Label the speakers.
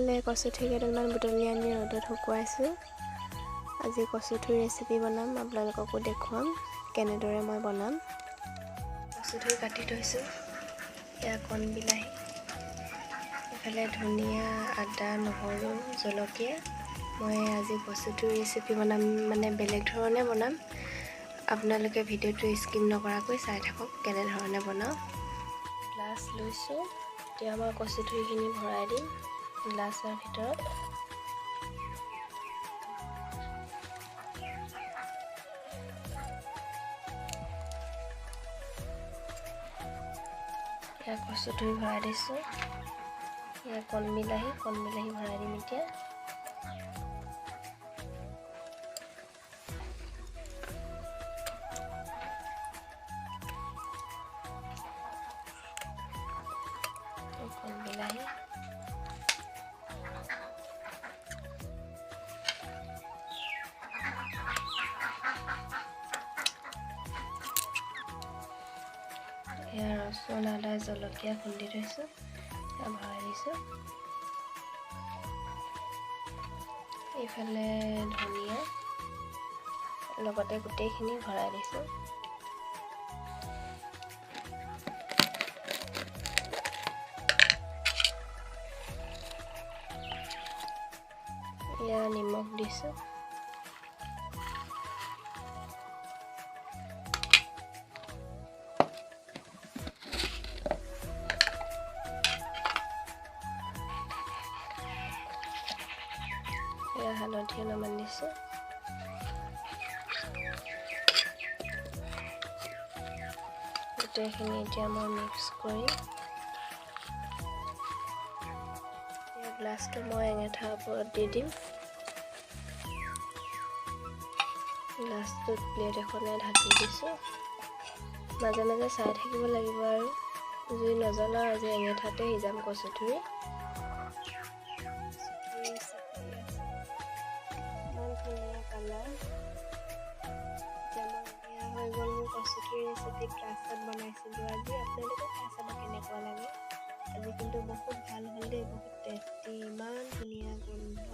Speaker 1: ইফালে কচু ঠুৰি কেইডালমান বুটলি আনি ৰ'দত শুকুৱাইছোঁ। আজি কচু ঠুৰি ৰেচিপি বনাম, আপোনালোককো দেখুৱাম কেনেদৰে মই বনাম। কচু ঠুৰি কাটি থৈছোঁ, এয়া কণ বিলাহী, ইফালে ধনিয়া, আদা, নহৰু, জলকীয়া। মই আজি কচু ঠুৰি ৰেচিপি বনাম, মানে বেলেগ ধৰণে বনাম। আপোনালোকে ভিডিঅ'টো স্কিপ নকৰাকৈ চাই থাকক কেনেধৰণে বনাওঁ। গ্লাছ লৈছোঁ, এতিয়া মই কচু ঠুৰিখিনি ভৰাই দিম গ্লাছৰ ভিতৰত। এতিয়া কচু ঠুৰি ভৰাই দিছোঁ, এয়া কণ বিলাহী ভৰাই দিম এতিয়া। কণ বিলাহী, এয়া ৰচুন, আদা, জলকীয়া খুন্দি থৈছোঁ, এয়া ভৰাই দিছোঁ। এইফালে ধনিয়া লগতে গোটেইখিনি ভৰাই দিছোঁ। এয়া নিমখ দিছোঁ। এয়া হালধি অলপমান দিছোঁ। গোটেইখিনি এতিয়া মই মিক্স কৰি, এই গ্লাছটো মই এঙেঠাৰ ওপৰত দি দিম। গ্লাছটোত প্লেট এখনে ঢাকি দিছোঁ। মাজে মাজে চাই থাকিব লাগিব আৰু, জুই নজ্বলাওঁ, আজি এঙেঠাতে সিজাম কচু ঠুৰি। কালাৰ এয়া হৈ গ'ল মোৰ কচু ঠুৰি ৰেচিপি। ক্লাছত বনাইছিলোঁ আজি, আপোনালোকে খাই চাব কেনেকুৱা লাগে। আজি কিন্তু বহুত ভাল হ'ল দেই, বহুত টেষ্টি, ইমান ধুনীয়া গোন্ধ।